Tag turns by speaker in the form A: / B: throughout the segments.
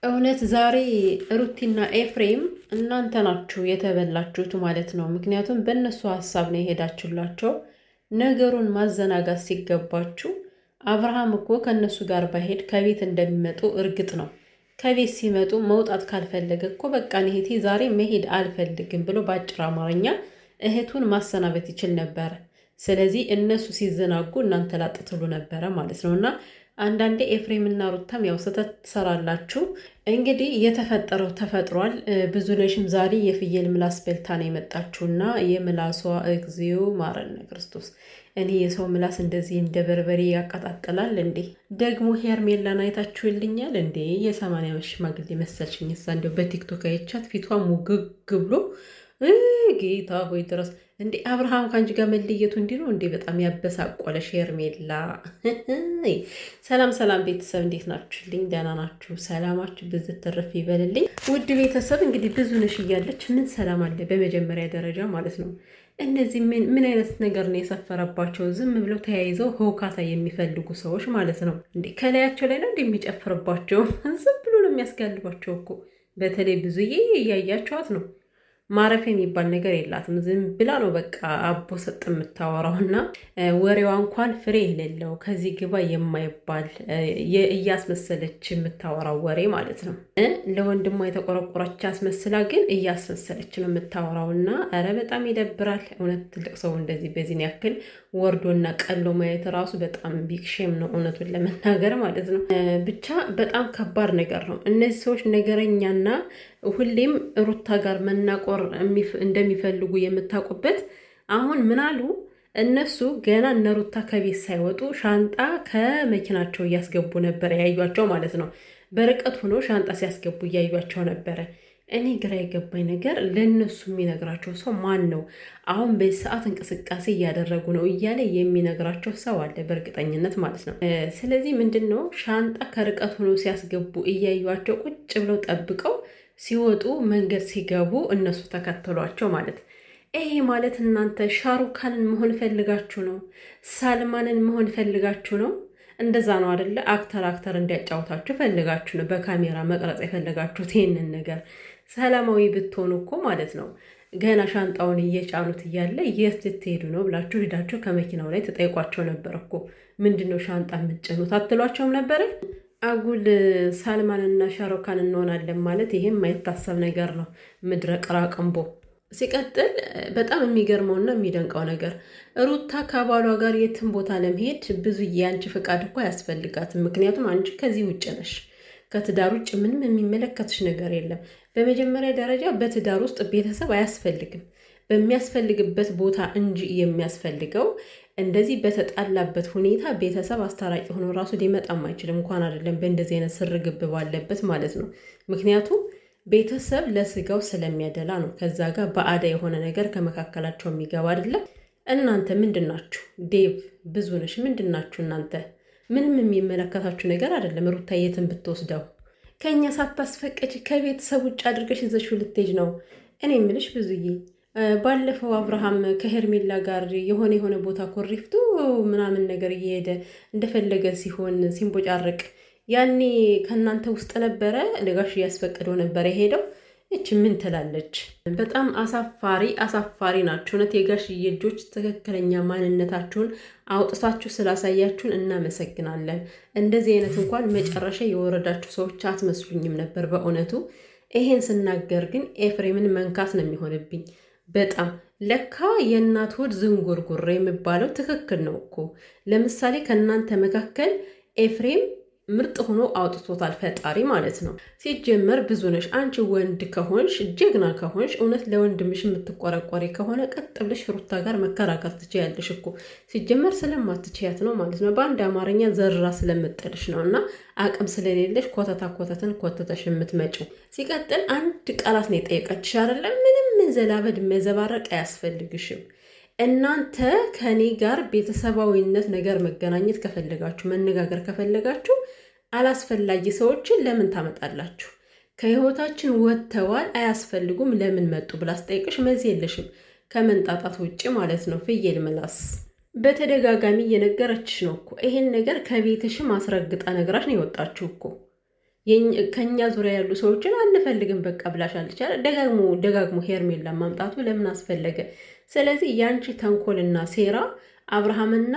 A: እውነት ዛሬ ሩቲና ኤፍሬም እናንተ ናችሁ የተበላችሁት ማለት ነው። ምክንያቱም በእነሱ ሀሳብ ነው የሄዳችሁላቸው። ነገሩን ማዘናጋት ሲገባችሁ አብርሃም እኮ ከእነሱ ጋር ባሄድ ከቤት እንደሚመጡ እርግጥ ነው። ከቤት ሲመጡ መውጣት ካልፈለገ እኮ በቃ እህቴ ዛሬ መሄድ አልፈልግም ብሎ በአጭር አማርኛ እህቱን ማሰናበት ይችል ነበረ። ስለዚህ እነሱ ሲዘናጉ እናንተ ላጥትሉ ነበረ ማለት ነው። እና አንዳንዴ ኤፍሬም እና ሩታም ያው ስህተት ትሰራላችሁ። እንግዲህ የተፈጠረው ተፈጥሯል። ብዙነሽም ዛሬ የፍየል ምላስ በልታ ነው የመጣችሁና የምላሷ እግዚኦ ማረነ ክርስቶስ። እኔ የሰው ምላስ እንደዚህ እንደ በርበሬ ያቀጣጥላል እንዴ? ደግሞ ሄርሜላን አይታችሁልኛል እንዴ? የ80 ዓመት ሽማግሌ መሰልሽኝ። እሳ እንደው በቲክቶክ አይቻት ፊቷ ሙግግ ብሎ ጌታ ሆይ ድረስ እንዴ! አብርሃም ከአንቺ ጋር መለየቱ እንዲህ ነው እንዴ? በጣም ያበሳቆለሽ ሄርሜላ። ሰላም ሰላም ቤተሰብ እንዴት ናችሁልኝ? ደህና ናችሁ? ሰላማችሁ ብዝት ትርፍ ይበልልኝ። ውድ ቤተሰብ እንግዲህ ብዙነሽ እያለች ምን ሰላም አለ? በመጀመሪያ ደረጃ ማለት ነው እነዚህ ምን አይነት ነገር ነው የሰፈረባቸው? ዝም ብለው ተያይዘው ህውካታ የሚፈልጉ ሰዎች ማለት ነው እንዴ! ከላያቸው ላይ ነው እንደሚጨፍርባቸው ዝም ብሎ ነው የሚያስጋልባቸው እኮ። በተለይ ብዙዬ እያያቸዋት ነው። ማረፊያ የሚባል ነገር የላትም። ዝም ብላ ነው በቃ አቦ ሰጥ የምታወራውና ወሬዋ እንኳን ፍሬ የሌለው ከዚህ ግባ የማይባል እያስመሰለች የምታወራው ወሬ ማለት ነው። ለወንድሟ የተቆረቆረች አስመስላ ግን እያስመሰለች ነው የምታወራውና ኧረ በጣም ይደብራል። እውነት ትልቅ ሰው እንደዚህ በዚህን ያክል ወርዶና ቀሎ ማየት ራሱ በጣም ቢግ ሼም ነው እውነቱን ለመናገር ማለት ነው። ብቻ በጣም ከባድ ነገር ነው። እነዚህ ሰዎች ነገረኛና ሁሌም ሩታ ጋር መናቆር እንደሚፈልጉ የምታውቁበት አሁን ምን አሉ እነሱ ገና እነ ሩታ ከቤት ሳይወጡ ሻንጣ ከመኪናቸው እያስገቡ ነበረ ያዩቸው ማለት ነው። በርቀት ሆኖ ሻንጣ ሲያስገቡ እያዩቸው ነበረ። እኔ ግራ የገባኝ ነገር ለእነሱ የሚነግራቸው ሰው ማን ነው? አሁን በሰዓት እንቅስቃሴ እያደረጉ ነው እያለ የሚነግራቸው ሰው አለ በእርግጠኝነት ማለት ነው። ስለዚህ ምንድን ነው ሻንጣ ከርቀት ሆኖ ሲያስገቡ እያዩቸው ቁጭ ብለው ጠብቀው ሲወጡ መንገድ ሲገቡ እነሱ ተከተሏቸው ማለት። ይሄ ማለት እናንተ ሻሩካንን መሆን ፈልጋችሁ ነው? ሳልማንን መሆን ፈልጋችሁ ነው? እንደዛ ነው አደለ? አክተር እንዲያጫውታችሁ ፈልጋችሁ ነው በካሜራ መቅረጽ የፈለጋችሁት ይሄንን ነገር። ሰላማዊ ብትሆኑ እኮ ማለት ነው ገና ሻንጣውን እየጫኑት እያለ የት ልትሄዱ ነው ብላችሁ ሄዳችሁ ከመኪናው ላይ ተጠይቋቸው ነበር እኮ። ምንድነው ሻንጣ የምትጭኑት አትሏቸውም ነበረ? አጉል ሳልማንና ሻሩካን እንሆናለን ማለት ይሄም የማይታሰብ ነገር ነው። ምድረ ቅራቅንቦ። ሲቀጥል በጣም የሚገርመውና የሚደንቀው ነገር ሩታ ከባሏ ጋር የትም ቦታ ለመሄድ ብዙ የአንቺ ፍቃድ እኮ አያስፈልጋትም። ምክንያቱም አንቺ ከዚህ ውጭ ነሽ። ከትዳር ውጭ ምንም የሚመለከትሽ ነገር የለም። በመጀመሪያ ደረጃ በትዳር ውስጥ ቤተሰብ አያስፈልግም። በሚያስፈልግበት ቦታ እንጂ የሚያስፈልገው እንደዚህ በተጣላበት ሁኔታ ቤተሰብ አስታራቂ ሆኖ ራሱ ሊመጣም አይችልም። እንኳን አይደለም በእንደዚህ አይነት ስርግብ ባለበት ማለት ነው። ምክንያቱም ቤተሰብ ለስጋው ስለሚያደላ ነው። ከዛ ጋር በአዳ የሆነ ነገር ከመካከላቸው የሚገባ አይደለም። እናንተ ምንድናችሁ? ዴቭ ብዙነሽ ምንድናችሁ እናንተ? ምንም የሚመለከታችሁ ነገር አይደለም። ሩታ የትን ብትወስደው ከእኛ ሳታስፈቅጅ ከቤተሰብ ውጭ አድርገሽ ይዘሽው ልትሄጂ ነው። እኔ የምልሽ ብዙዬ ባለፈው አብርሃም ከሄርሜላ ጋር የሆነ ቦታ ኮሪፍቱ ምናምን ነገር እየሄደ እንደፈለገ ሲሆን ሲንቦጫርቅ ያኔ ከእናንተ ውስጥ ነበረ ለጋሽ እያስፈቅደው ነበረ የሄደው። እች ምን ትላለች? በጣም አሳፋሪ ናችሁ። እውነት የጋሽዬ ልጆች ትክክለኛ ማንነታችሁን አውጥታችሁ ስላሳያችሁን እናመሰግናለን። እንደዚህ አይነት እንኳን መጨረሻ የወረዳችሁ ሰዎች አትመስሉኝም ነበር በእውነቱ። ይሄን ስናገር ግን ኤፍሬምን መንካት ነው የሚሆንብኝ። በጣም ለካ የእናት ሆድ ዝንጉርጉር የሚባለው ትክክል ነው እኮ። ለምሳሌ ከእናንተ መካከል ኤፍሬም ምርጥ ሆኖ አውጥቶታል ፈጣሪ ማለት ነው። ሲጀመር ብዙነሽ አንቺ ወንድ ከሆንሽ ጀግና ከሆንሽ እውነት ለወንድምሽ የምትቆረቆሪ ከሆነ ቀጥ ብለሽ ሩታ ጋር መከራከር ትችያለሽ እኮ። ሲጀመር ስለማትችያት ነው ማለት ነው። በአንድ አማርኛ ዘራ ስለምጥልሽ ነው እና አቅም ስለሌለሽ ኮተትን ኮተተሽ የምትመጪው። ሲቀጥል አንድ ቃላት ነው የጠየቀችሽ አይደለም? ምንም ዘላበድ መዘባረቅ አያስፈልግሽም። እናንተ ከኔ ጋር ቤተሰባዊነት ነገር መገናኘት ከፈለጋችሁ መነጋገር ከፈለጋችሁ አላስፈላጊ ሰዎችን ለምን ታመጣላችሁ? ከህይወታችን ወጥተዋል አያስፈልጉም ለምን መጡ ብላ ስጠይቅሽ መልስ የለሽም ከመንጣጣት ውጭ ማለት ነው። ፍየል ምላስ በተደጋጋሚ እየነገረችሽ ነው እኮ። ይሄን ነገር ከቤትሽ ማስረግጣ ነግራሽ ነው የወጣችሁ እኮ። ከኛ ዙሪያ ያሉ ሰዎችን አንፈልግም በቃ ብላሻለች። ደጋግሞ ሄርሜላ ማምጣቱ ለምን አስፈለገ? ስለዚህ ያንቺ ተንኮልና ሴራ አብርሃምና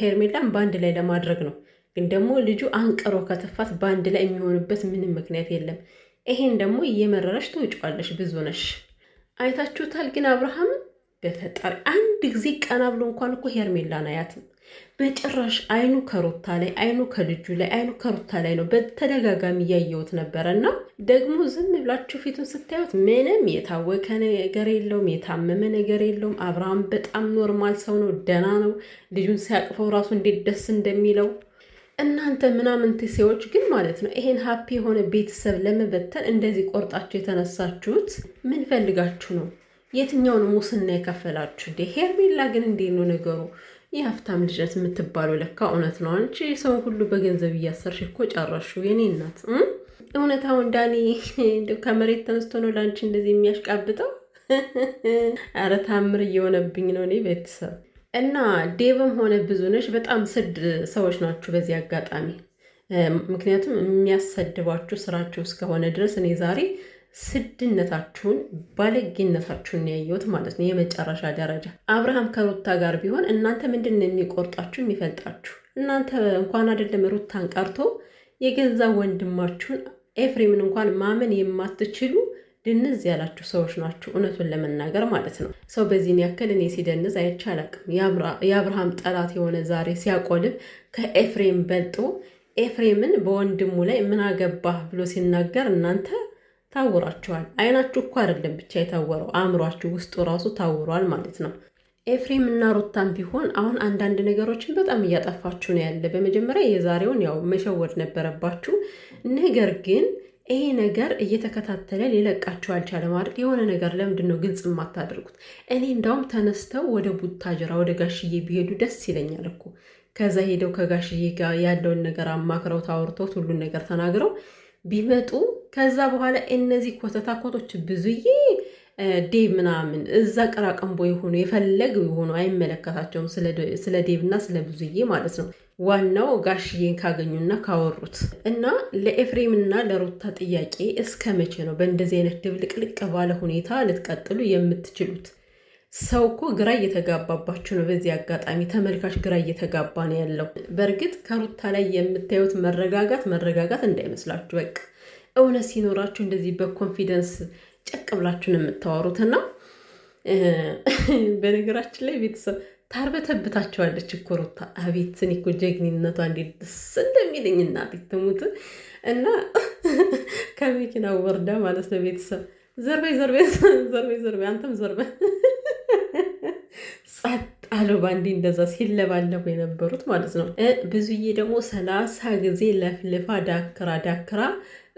A: ሄርሜላን በአንድ ላይ ለማድረግ ነው። ግን ደግሞ ልጁ አንቅሮ ከተፋት በአንድ ላይ የሚሆንበት ምንም ምክንያት የለም። ይሄን ደግሞ እየመረረሽ ትውጫለሽ። ብዙ ነሽ፣ አይታችሁታል። ግን አብርሃምን በፈጣሪ አንድ ጊዜ ቀና ብሎ እንኳን እኮ ሄርሜላን አያትም በጭራሽ። አይኑ ከሩታ ላይ፣ አይኑ ከልጁ ላይ፣ አይኑ ከሩታ ላይ ነው። በተደጋጋሚ እያየሁት ነበረ። እና ደግሞ ዝም ብላችሁ ፊቱን ስታዩት ምንም የታወከ ነገር የለውም፣ የታመመ ነገር የለውም። አብርሃም በጣም ኖርማል ሰው ነው፣ ደህና ነው። ልጁን ሲያቅፈው ራሱ እንዴት ደስ እንደሚለው። እናንተ ምናምን ሰዎች ግን ማለት ነው ይሄን ሀፒ የሆነ ቤተሰብ ለመበተን እንደዚህ ቆርጣችሁ የተነሳችሁት ምን ፈልጋችሁ ነው? የትኛውን ሙስና የከፈላችሁ እንዴ? ሄርሜላ ግን እንዴት ነው ነገሩ? የሀብታም ልጅነት የምትባለው ለካ እውነት ነው። አንቺ ሰው ሁሉ በገንዘብ እያሰርሽ እኮ ጨረሹ። የኔ እናት እውነታውን ዳኒ ከመሬት ተነስቶ ነው ለአንቺ እንደዚህ የሚያሽቃብጠው? ኧረ ታምር እየሆነብኝ ነው እኔ ቤተሰብ እና ዴቭም ሆነ ብዙነሽ በጣም ስድ ሰዎች ናችሁ በዚህ አጋጣሚ። ምክንያቱም የሚያሰድባችሁ ስራችሁ እስከሆነ ድረስ እኔ ዛሬ ስድነታችሁን ባለጌነታችሁን ያየሁት ማለት ነው። የመጨረሻ ደረጃ አብርሃም ከሩታ ጋር ቢሆን እናንተ ምንድን ነው የሚቆርጣችሁ የሚፈልጣችሁ? እናንተ እንኳን አይደለም ሩታን ቀርቶ የገዛ ወንድማችሁን ኤፍሬምን እንኳን ማመን የማትችሉ ድንዝ ያላችሁ ሰዎች ናችሁ፣ እውነቱን ለመናገር ማለት ነው። ሰው በዚህን ያክል እኔ ሲደንዝ አይቼ አላቅም። የአብርሃም ጠላት የሆነ ዛሬ ሲያቆልብ ከኤፍሬም በልጦ ኤፍሬምን በወንድሙ ላይ ምን አገባህ ብሎ ሲናገር እናንተ ታውራችኋል። አይናችሁ እኮ አይደለም ብቻ የታወረው አእምሯችሁ ውስጡ ራሱ ታውሯል ማለት ነው። ኤፍሬም እና ሩታም ቢሆን አሁን አንዳንድ ነገሮችን በጣም እያጠፋችሁ ነው ያለ። በመጀመሪያ የዛሬውን ያው መሸወድ ነበረባችሁ። ነገር ግን ይሄ ነገር እየተከታተለ ሊለቃችሁ አልቻለም አይደል? የሆነ ነገር ለምንድን ነው ግልጽ የማታደርጉት? እኔ እንዳውም ተነስተው ወደ ቡታጅራ ወደ ጋሽዬ ቢሄዱ ደስ ይለኛል እኮ። ከዛ ሄደው ከጋሽዬ ጋር ያለውን ነገር አማክረው ታወርተው ሁሉን ነገር ተናግረው ቢመጡ ከዛ በኋላ እነዚህ ኮተታኮቶች ብዙዬ ዴቭ ምናምን እዛ ቀራቀንቦ የሆኑ የፈለግ የሆኑ አይመለከታቸውም። ስለ ዴቭ እና ስለ ብዙዬ ማለት ነው። ዋናው ጋሽዬን ካገኙና ካወሩት እና ለኤፍሬም እና ለሩታ ጥያቄ እስከ መቼ ነው በእንደዚህ አይነት ድብልቅልቅ ባለ ሁኔታ ልትቀጥሉ የምትችሉት? ሰው እኮ ግራ እየተጋባባችሁ ነው። በዚህ አጋጣሚ ተመልካች ግራ እየተጋባ ነው ያለው። በእርግጥ ከሩታ ላይ የምታዩት መረጋጋት እንዳይመስላችሁ። በቃ እውነት ሲኖራችሁ እንደዚህ በኮንፊደንስ ጨቅ ብላችሁ ነው የምታወሩትና በነገራችን ላይ ቤተሰብ ታርበተብታቸዋለች እኮ ሩታ። አቤት እኔ እኮ ጀግኒነቷ እንዴት ደስ እንደሚለኝ እናቴ ትሙት። እና ከመኪናው ወርዳ ማለት ነው ቤተሰብ ዘርበይ አንተም ዘርበይ ጸጥ አለው ባንዴ እንደዛ ሲለባለቡ የነበሩት ማለት ነው። ብዙዬ ደግሞ 30 ጊዜ ለፍልፋ ዳክራ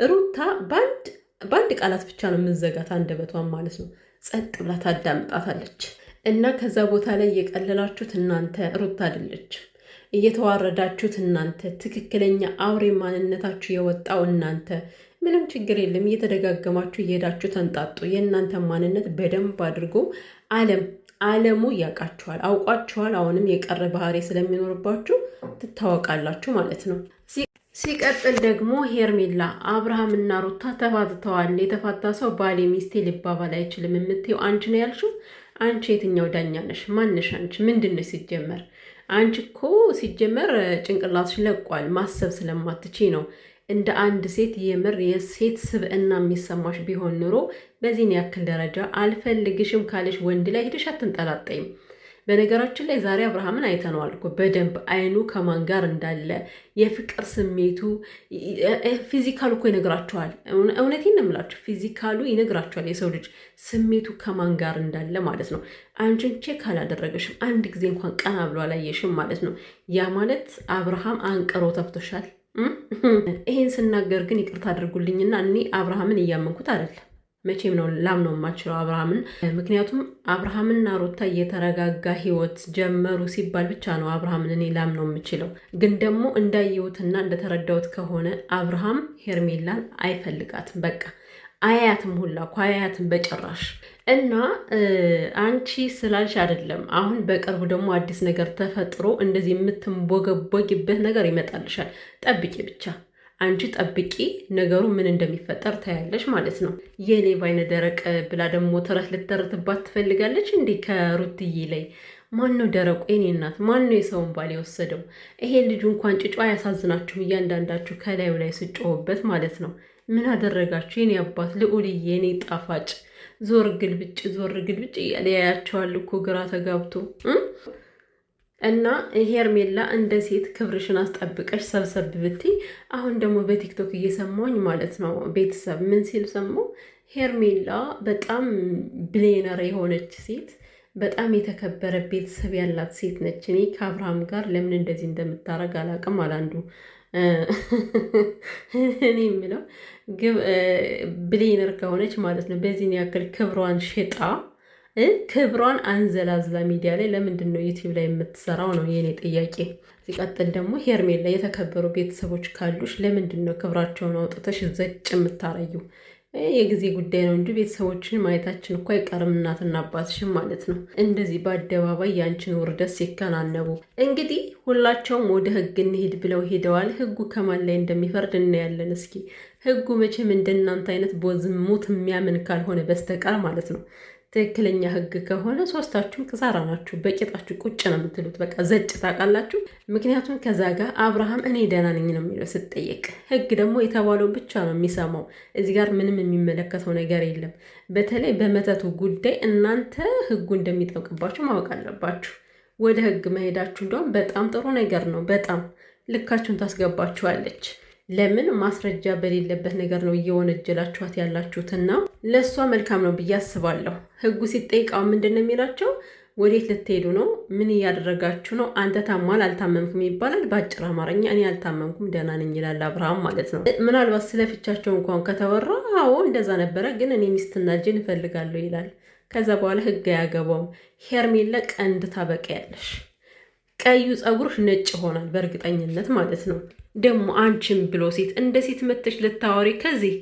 A: ሩታ በአንድ ቃላት ብቻ ነው የምንዘጋት አንደበቷን ማለት ነው። ጸጥ ብላ ታዳምጣታለች። እና ከዛ ቦታ ላይ እየቀለላችሁት እናንተ ሩታ አይደለችም፣ እየተዋረዳችሁት እናንተ፣ ትክክለኛ አውሬ ማንነታችሁ የወጣው እናንተ። ምንም ችግር የለም፣ እየተደጋገማችሁ እየሄዳችሁ ተንጣጡ። የእናንተ ማንነት በደንብ አድርጎ ዓለሙ ያውቃችኋል፣ አውቋችኋል። አሁንም የቀረ ባህሪ ስለሚኖርባችሁ ትታወቃላችሁ ማለት ነው። ሲቀጥል ደግሞ ሄርሜላ አብርሃም እና ሩታ ተፋትተዋል። የተፋታ ሰው ባሌ ሚስቴ ሊባባል አይችልም የምትይው አንቺ ነው ያልሽው። አንቺ የትኛው ዳኛ ነሽ? ማንሽ? አንቺ ምንድን ነሽ ሲጀመር? አንቺ እኮ ሲጀመር ጭንቅላትሽ ለቋል። ማሰብ ስለማትቺ ነው። እንደ አንድ ሴት የምር የሴት ስብዕና የሚሰማሽ ቢሆን ኑሮ በዚህን ያክል ደረጃ አልፈልግሽም ካለሽ ወንድ ላይ ሄደሽ አትንጠላጠይም። በነገራችን ላይ ዛሬ አብርሃምን አይተነዋል እኮ በደንብ አይኑ ከማን ጋር እንዳለ የፍቅር ስሜቱ ፊዚካሉ እኮ ይነግራቸዋል። እውነቴን ነው የምላችሁ፣ ፊዚካሉ ይነግራቸዋል የሰው ልጅ ስሜቱ ከማን ጋር እንዳለ ማለት ነው። አንቺን ቼክ አላደረገሽም፣ አንድ ጊዜ እንኳን ቀና ብሎ አላየሽም ማለት ነው። ያ ማለት አብርሃም አንቅሮ ተፍቶሻል። ይሄን ስናገር ግን ይቅርታ አድርጉልኝና እኔ አብርሃምን እያመንኩት አይደለም። መቼም ነው ላምነው የማችለው አብርሃምን። ምክንያቱም አብርሃምና ሩታ እየተረጋጋ ህይወት ጀመሩ ሲባል ብቻ ነው አብርሃምን እኔ ላምነው የምችለው። ግን ደግሞ እንዳየሁትና እንደተረዳሁት ከሆነ አብርሃም ሄርሜላን አይፈልጋትም። በቃ አያትም ሁላ እኮ አያትም በጭራሽ። እና አንቺ ስላልሽ አይደለም። አሁን በቅርቡ ደግሞ አዲስ ነገር ተፈጥሮ እንደዚህ የምትንቦገቦጊበት ነገር ይመጣልሻል። ጠብቂ ብቻ። አንቺ ጠብቂ፣ ነገሩ ምን እንደሚፈጠር ታያለሽ ማለት ነው። የሌባ አይነ ደረቅ ብላ ደግሞ ተረት ልተረትባት ትፈልጋለች እንዴ ከሩትዬ ላይ። ማን ነው ደረቁ? የኔ እናት ማን ነው የሰውን ባል የወሰደው? ይሄ ልጁ እንኳን ጭጫ አያሳዝናችሁም? እያንዳንዳችሁ ከላዩ ላይ ስጮህበት ማለት ነው። ምን አደረጋችሁ? የኔ አባት ልዑልዬ፣ የኔ ጣፋጭ ዞር ግልብጭ እያለ ያያቸዋል እኮ ግራ ተጋብቶ እና ሄርሜላ እንደ ሴት ክብርሽን አስጠብቀሽ ሰብሰብ ብትይ። አሁን ደግሞ በቲክቶክ እየሰማኝ ማለት ነው ቤተሰብ ምን ሲል ሰማሁ? ሄርሜላ በጣም ብሌነር የሆነች ሴት፣ በጣም የተከበረ ቤተሰብ ያላት ሴት ነች። እኔ ከአብርሃም ጋር ለምን እንደዚህ እንደምታረግ አላውቅም አላንዱ እኔ የምለው ብሌነር ከሆነች ማለት ነው በዚህን ያክል ክብሯን ሽጣ ክብሯን አንዘላዝላ ሚዲያ ላይ ለምንድን ነው ዩቲዩብ ላይ የምትሰራው ነው የኔ ጥያቄ። ሲቀጥል ደግሞ ሄርሜላ የተከበሩ ቤተሰቦች ካሉሽ ለምንድን ነው ክብራቸውን አውጥተሽ ዘጭ የምታረዩ? የጊዜ ጉዳይ ነው እንጂ ቤተሰቦችን ማየታችን እኮ አይቀርም፣ እናትና አባትሽም ማለት ነው። እንደዚህ በአደባባይ ያንቺን ውርደት ሲከናነቡ እንግዲህ ሁላቸውም ወደ ህግ እንሄድ ብለው ሄደዋል። ህጉ ከማን ላይ እንደሚፈርድ እናያለን። እስኪ ህጉ መቼም እንደናንተ አይነት በዝሙት የሚያምን ካልሆነ በስተቀር ማለት ነው። ትክክለኛ ህግ ከሆነ ሶስታችሁም ክሳራ ናችሁ። በቂጣችሁ ቁጭ ነው የምትሉት። በቃ ዘጭ ታውቃላችሁ። ምክንያቱም ከዛ ጋር አብርሃም እኔ ደህና ነኝ ነው የሚለው ስትጠየቅ። ህግ ደግሞ የተባለው ብቻ ነው የሚሰማው። እዚህ ጋር ምንም የሚመለከተው ነገር የለም። በተለይ በመተቱ ጉዳይ እናንተ ህጉ እንደሚጠብቅባችሁ ማወቅ አለባችሁ። ወደ ህግ መሄዳችሁ እንደውም በጣም ጥሩ ነገር ነው። በጣም ልካችሁን ታስገባችኋለች። ለምን ማስረጃ በሌለበት ነገር ነው እየወነጀላችኋት ያላችሁትና ለእሷ መልካም ነው ብዬ አስባለሁ። ህጉ ሲጠይቃው ምንድን ነው የሚላቸው? ወዴት ልትሄዱ ነው? ምን እያደረጋችሁ ነው? አንተ ታሟል አልታመምኩም ይባላል። በአጭር አማርኛ እኔ አልታመምኩም ደህና ነኝ ይላል አብርሃም ማለት ነው። ምናልባት ስለፍቻቸው እንኳን ከተወራ አዎ እንደዛ ነበረ፣ ግን እኔ ሚስትና ልጅን እፈልጋለሁ ይላል። ከዛ በኋላ ህግ አያገባውም። ሄርሜላ ቀንድ ታበቂያለሽ፣ ቀዩ ፀጉርሽ ነጭ ይሆናል በእርግጠኝነት ማለት ነው። ደግሞ አንቺም ብሎ ሴት እንደ ሴት መተሽ ልታወሪ ከዚህ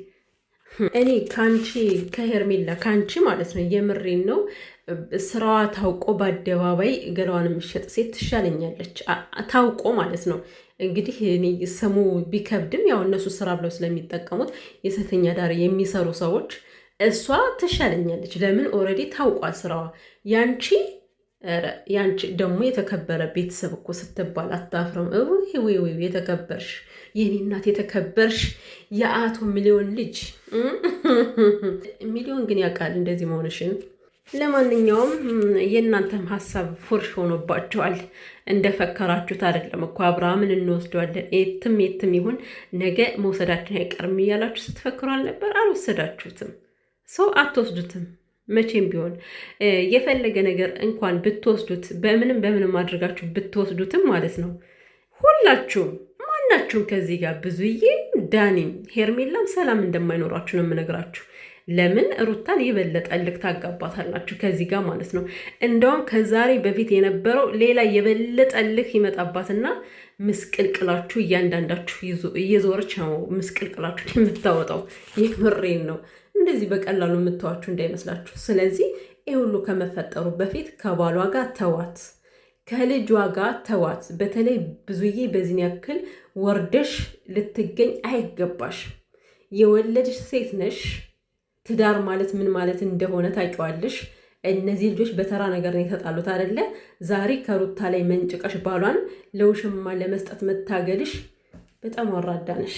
A: እኔ ከአንቺ ከሄርሜላ ከአንቺ ማለት ነው የምሬን ነው። ስራዋ ታውቆ በአደባባይ ገላዋን የምትሸጥ ሴት ትሻለኛለች። ታውቆ ማለት ነው። እንግዲህ እኔ ስሙ ቢከብድም ያው እነሱ ስራ ብለው ስለሚጠቀሙት የሴተኛ ዳር የሚሰሩ ሰዎች እሷ ትሻለኛለች። ለምን ኦልሬዲ ታውቋል ስራዋ። ያንቺ ደግሞ የተከበረ ቤተሰብ እኮ ስትባል አታፍረም? ወይ የተከበርሽ የኔ እናት የተከበርሽ የአቶ ሚሊዮን ልጅ። ሚሊዮን ግን ያውቃል እንደዚህ መሆንሽን። ለማንኛውም የእናንተም ሀሳብ ፉርሽ ሆኖባቸዋል። እንደፈከራችሁት አይደለም እኮ አብርሃምን እንወስደዋለን የትም ይሁን ነገ መውሰዳችን አይቀርም እያላችሁ ስትፈክሩ አልነበር? አልወሰዳችሁትም። ሰው አትወስዱትም። መቼም ቢሆን የፈለገ ነገር እንኳን ብትወስዱት በምንም አድርጋችሁ ብትወስዱትም ማለት ነው ሁላችሁም ማናችሁም ከዚህ ጋር ብዙዬም ዳኒም ሄርሜላም ሰላም እንደማይኖራችሁ ነው የምነግራችሁ። ለምን ሩታን የበለጠ እልክ ታጋባታላችሁ ከዚህ ጋር ማለት ነው። እንደውም ከዛሬ በፊት የነበረው ሌላ የበለጠ እልክ ይመጣባትና ምስቅልቅላችሁ እያንዳንዳችሁ እየዞረች ነው ምስቅልቅላችሁ የምታወጣው። የምሬን ነው። እንደዚህ በቀላሉ የምታዋችሁ እንዳይመስላችሁ። ስለዚህ ይህ ሁሉ ከመፈጠሩ በፊት ከባሏ ጋር ተዋት፣ ከልጇ ጋር ተዋት። በተለይ ብዙዬ በዚህን ያክል ወርደሽ ልትገኝ አይገባሽ። የወለድሽ ሴት ነሽ። ትዳር ማለት ምን ማለት እንደሆነ ታውቂዋለሽ። እነዚህ ልጆች በተራ ነገር ነው የተጣሉት አይደለ? ዛሬ ከሩታ ላይ መንጭቀሽ ባሏን ለውሽማ ለመስጠት መታገልሽ በጣም ወራዳ ነሽ።